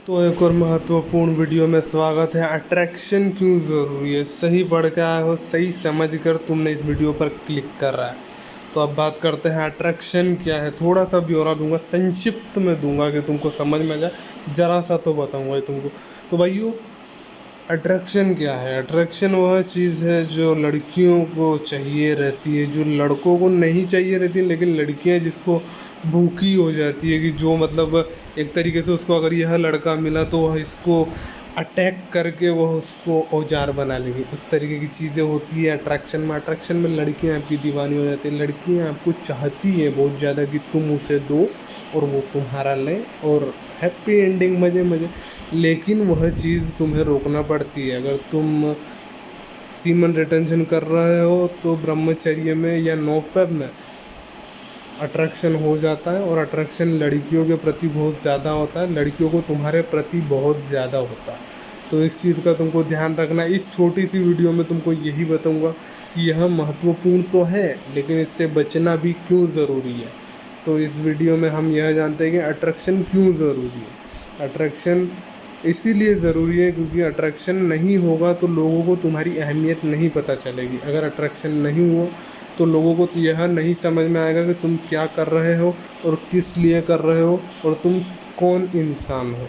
तो एक और महत्वपूर्ण वीडियो में स्वागत है। अट्रैक्शन क्यों ज़रूरी है? सही पढ़ के आए हो, सही समझ कर तुमने इस वीडियो पर क्लिक कर रहा है। तो अब बात करते हैं अट्रैक्शन क्या है। थोड़ा सा ब्यौरा दूंगा, संक्षिप्त में दूंगा कि तुमको समझ में आ जाए। ज़रा सा तो बताऊंगा तुमको। तो भाइयों, अट्रैक्शन क्या है? अट्रैक्शन वह चीज़ है जो लड़कियों को चाहिए रहती है, जो लड़कों को नहीं चाहिए रहती है, लेकिन लड़कियां जिसको भूखी हो जाती है कि जो मतलब एक तरीके से उसको अगर यह लड़का मिला तो वह इसको अटैक करके वह उसको औजार बना लेगी। उस तरीके की चीज़ें होती है अट्रैक्शन में। अट्रैक्शन में लड़कियां आपकी दीवानी हो जाती है, लड़कियां आपको चाहती है बहुत ज़्यादा कि तुम उसे दो और वो तुम्हारा ले, और हैप्पी एंडिंग, मज़े मज़े। लेकिन वह चीज़ तुम्हें रोकना पड़ती है। अगर तुम सीमन रिटेंशन कर रहे हो तो ब्रह्मचर्य में या नौपेप में अट्रैक्शन हो जाता है, और अट्रैक्शन लड़कियों के प्रति बहुत ज़्यादा होता है, लड़कियों को तुम्हारे प्रति बहुत ज़्यादा होता है। तो इस चीज़ का तुमको ध्यान रखना। इस छोटी सी वीडियो में तुमको यही बताऊंगा कि यह महत्वपूर्ण तो है, लेकिन इससे बचना भी क्यों ज़रूरी है। तो इस वीडियो में हम यह जानते हैं कि अट्रैक्शन क्यों ज़रूरी है। अट्रैक्शन इसीलिए ज़रूरी है क्योंकि अट्रैक्शन नहीं होगा तो लोगों को तुम्हारी अहमियत नहीं पता चलेगी। अगर अट्रैक्शन नहीं हुआ तो लोगों को तो यह नहीं समझ में आएगा कि तुम क्या कर रहे हो और किस लिए कर रहे हो और तुम कौन इंसान हो।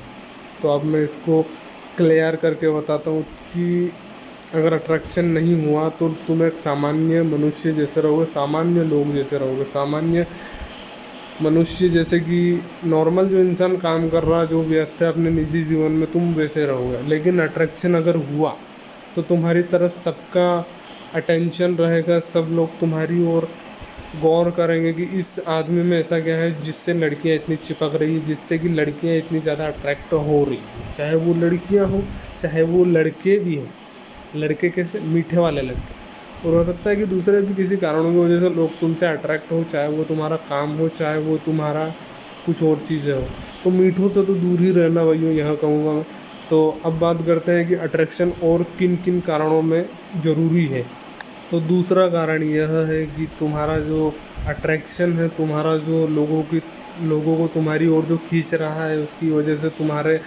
तो अब मैं इसको क्लियर करके बताता हूँ कि अगर अट्रैक्शन नहीं हुआ तो तुम एक सामान्य मनुष्य जैसे रहोगे, सामान्य लोग जैसे रहोगे, सामान्य मनुष्य जैसे कि नॉर्मल जो इंसान काम कर रहा है, जो व्यस्त है अपने निजी जीवन में, तुम वैसे रहोगे। लेकिन अट्रैक्शन अगर हुआ तो तुम्हारी तरफ सबका अटेंशन रहेगा, सब लोग तुम्हारी ओर गौर करेंगे कि इस आदमी में ऐसा क्या है जिससे लड़कियां इतनी चिपक रही है, जिससे कि लड़कियां इतनी ज़्यादा अट्रैक्ट हो रही हैं। चाहे वो लड़कियां हो, चाहे वो लड़के भी हों। लड़के कैसे? मीठे वाले लड़के। और हो सकता है कि दूसरे भी किसी कारणों की वजह से लोग तुमसे अट्रैक्ट हो, चाहे वो तुम्हारा काम हो, चाहे वो तुम्हारा कुछ और चीज़ें हो। तो मीठों से तो दूर ही रहना भाइयों, यह कहूँगा मैं। तो अब बात करते हैं कि अट्रैक्शन और किन किन कारणों में ज़रूरी है। तो दूसरा कारण यह है कि तुम्हारा जो अट्रैक्शन है, तुम्हारा जो लोगों को तुम्हारी ओर जो खींच रहा है, उसकी वजह से तुम्हारे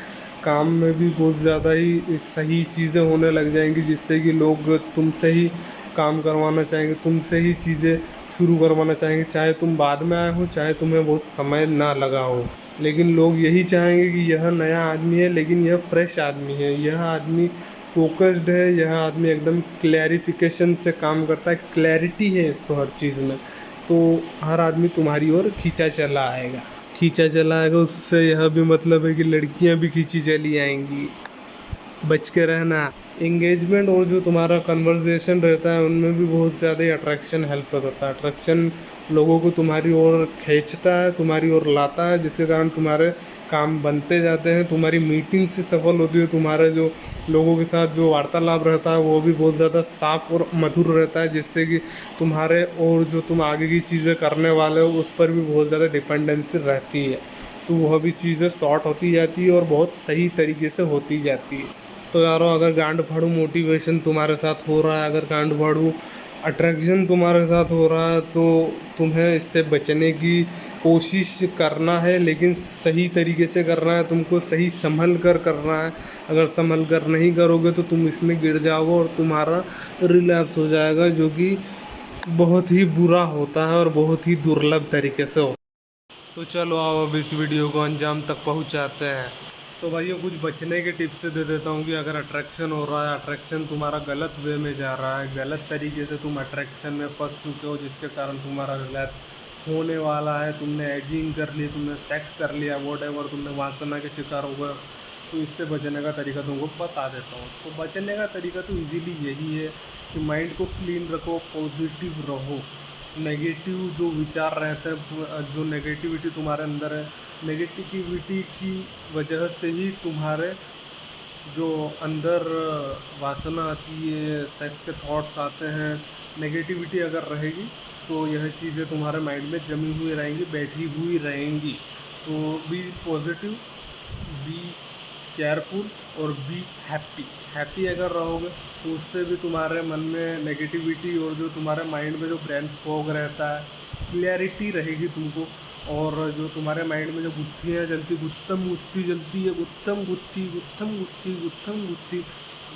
काम में भी बहुत ज़्यादा ही सही चीज़ें होने लग जाएंगी, जिससे कि लोग तुमसे ही काम करवाना चाहेंगे, तुमसे ही चीज़ें शुरू करवाना चाहेंगे। चाहे तुम बाद में आए हो, चाहे तुम्हें बहुत समय ना लगा हो, लेकिन लोग यही चाहेंगे कि यह नया आदमी है, लेकिन यह फ्रेश आदमी है, यह आदमी फोकस्ड है, यह आदमी एकदम क्लैरिफिकेशन से काम करता है, क्लैरिटी है इसको हर चीज़ में। तो हर आदमी तुम्हारी ओर खींचा चला आएगा, खींचा चला आएगा। उससे यह भी मतलब है कि लड़कियां भी खींची चली आएंगी। बच के रहना। एंगेजमेंट और जो तुम्हारा कन्वर्सेशन रहता है उनमें भी बहुत ज़्यादा अट्रैक्शन हेल्प करता है। अट्रैक्शन लोगों को तुम्हारी ओर खींचता है, तुम्हारी ओर लाता है, जिसके कारण तुम्हारे काम बनते जाते हैं, तुम्हारी मीटिंग से सफल होती है, तुम्हारे जो लोगों के साथ जो वार्तालाप रहता है वो भी बहुत ज़्यादा साफ और मधुर रहता है, जिससे कि तुम्हारे और जो तुम आगे की चीज़ें करने वाले हो उस पर भी बहुत ज़्यादा डिपेंडेंसी रहती है। तो वह भी चीज़ें सॉर्ट होती जाती है और बहुत सही तरीके से होती जाती है। तो यारों, अगर गांड फाड़ू मोटिवेशन तुम्हारे साथ हो रहा है, अगर गांड फाड़ू अट्रैक्शन तुम्हारे साथ हो रहा है, तो तुम्हें इससे बचने की कोशिश करना है, लेकिन सही तरीके से करना है, तुमको सही संभल कर करना है। अगर संभल कर नहीं करोगे तो तुम इसमें गिर जाओगे और तुम्हारा रिलैप्स हो जाएगा, जो कि बहुत ही बुरा होता है और बहुत ही दुर्लभ तरीके से हो। तो चलो आओ अब इस वीडियो को अंजाम तक पहुंचाते हैं। तो भाइयों, कुछ बचने के टिप्स दे देता हूँ कि अगर अट्रैक्शन हो रहा है, अट्रैक्शन तुम्हारा गलत वे में जा रहा है, गलत तरीके से तुम अट्रैक्शन में फंस चुके हो, जिसके कारण तुम्हारा रिलैप्स होने वाला है, तुमने एजिंग कर ली, तुमने सेक्स कर लिया, वॉटएवर, तुमने वासना के शिकार हो गए, तो इससे बचने का तरीका तुमको बता देता हूँ। तो बचने का तरीका तो ईजीली यही है कि माइंड को क्लीन रखो, पॉजिटिव रहो। नेगेटिव जो विचार रहते हैं, जो नेगेटिविटी तुम्हारे अंदर है, नेगेटिविटी की वजह से ही तुम्हारे जो अंदर वासना आती है, सेक्स के थॉट्स आते हैं। नेगेटिविटी अगर रहेगी तो यह चीज़ें तुम्हारे माइंड में जमी हुई रहेंगी, बैठी हुई रहेंगी। तो बी पॉजिटिव, बी केयरफुल और बी हैप्पी। हैप्पी अगर रहोगे तो उससे भी तुम्हारे मन में नेगेटिविटी और जो तुम्हारे माइंड में जो ब्रेन फॉग रहता है, क्लैरिटी रहेगी तुमको, और जो तुम्हारे माइंड में जो गुत्थियाँ जलती, गुत्थम गुत्थी जलती है, गुत्थम गुत्थी गुत्थम गुत्थी गुत्थम गुत्थी,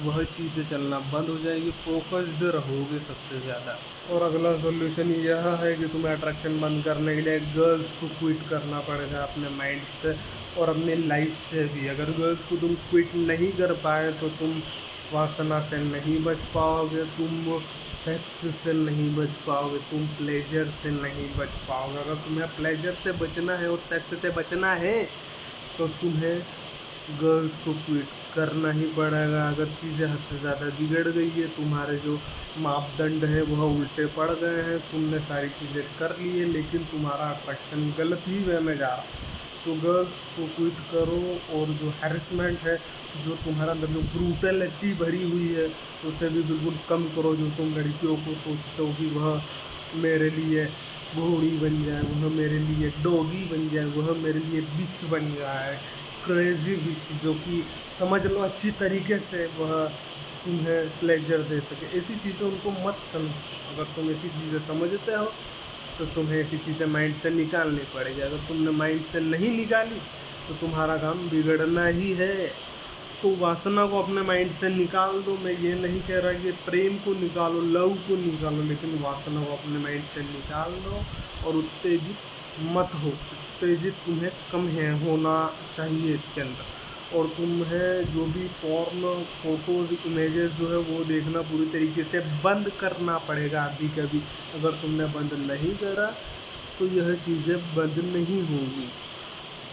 वह चीज़ें चलना बंद हो जाएगी, फोकस्ड रहोगे सबसे ज़्यादा। और अगला सॉल्यूशन यह है कि तुम्हें अट्रैक्शन बंद करने के लिए गर्ल्स को क्विट करना पड़ेगा अपने माइंड से और अपनी लाइफ से भी। अगर गर्ल्स को तुम क्विट नहीं कर पाए तो तुम वासना से नहीं बच पाओगे, तुम सेक्स से नहीं बच पाओगे, तुम प्लेजर से नहीं बच पाओगे। अगर तुम्हें प्लेजर से बचना है और सेक्स से बचना है तो तुम्हें गर्ल्स को क्विट करना ही पड़ेगा। अगर चीज़ें हद से ज़्यादा बिगड़ गई है, तुम्हारे जो मापदंड है वह उल्टे पड़ गए हैं, तुमने सारी चीज़ें कर ली है लेकिन तुम्हारा अट्रैक्शन गलत ही वे में जा रहा है, तो गर्ल्स को क्विट करो। और जो हैरेसमेंट है, जो तुम्हारा अंदर जो ब्रूटलिटी भरी हुई है, उसे भी बिल्कुल कम करो। जो तुम लड़कियों को सोचते हो कि वह मेरे लिए घोड़ी बन जाए, वह मेरे लिए डॉगी बन जाए, वह मेरे लिए बिच बन जाए, क्रेजी बिच, जो कि समझ लो अच्छी तरीके से वह तुम्हें प्लेजर दे सके, ऐसी चीज़ें उनको मत समझो। अगर तुम ऐसी चीज़ें समझते हो तो तुम्हें ऐसी चीज़ें माइंड से निकालनी पड़ेगी। अगर तुमने माइंड से नहीं निकाली तो तुम्हारा काम बिगड़ना ही है। तो वासना को अपने माइंड से निकाल दो। मैं ये नहीं कह रहा कि प्रेम को निकालो, लव को निकालो, लेकिन वासना को अपने माइंड से निकाल दो और उत्तेजित मत हो। उत्तेजित तुम्हें कम है होना चाहिए इसके अंदर। और तुम्हें जो भी पॉर्न फोटोज इमेजेस जो है वो देखना पूरी तरीके से बंद करना पड़ेगा अभी कभी। अगर तुमने बंद नहीं करा तो यह चीज़ें बंद नहीं होंगी।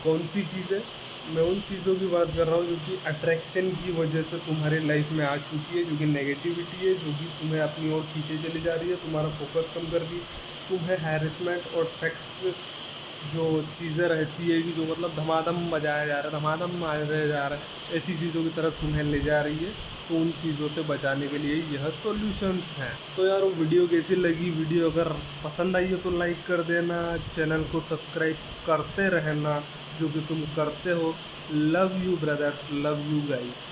कौन सी चीज़ें? मैं उन चीज़ों की बात कर रहा हूँ जो कि अट्रैक्शन की वजह से तुम्हारी लाइफ में आ चुकी है, जो कि नेगेटिविटी है, जो कि तुम्हें अपनी ओर खींचे चली जा रही है, तुम्हारा फोकस कम कर रही है। तुम्हें हैरेसमेंट और सेक्स जो चीज़ें रहती है कि जो मतलब धमाधम बजाया जा रहा है, धमाधम मारा जा रहा है, ऐसी चीज़ों की तरफ तुम्हें ले जा रही है। तो उन चीज़ों से बचाने के लिए यह सॉल्यूशंस हैं। तो यार वो वीडियो कैसी लगी? वीडियो अगर पसंद आई हो तो लाइक कर देना, चैनल को सब्सक्राइब करते रहना जो कि तुम करते हो। Love you brothers, love you guys.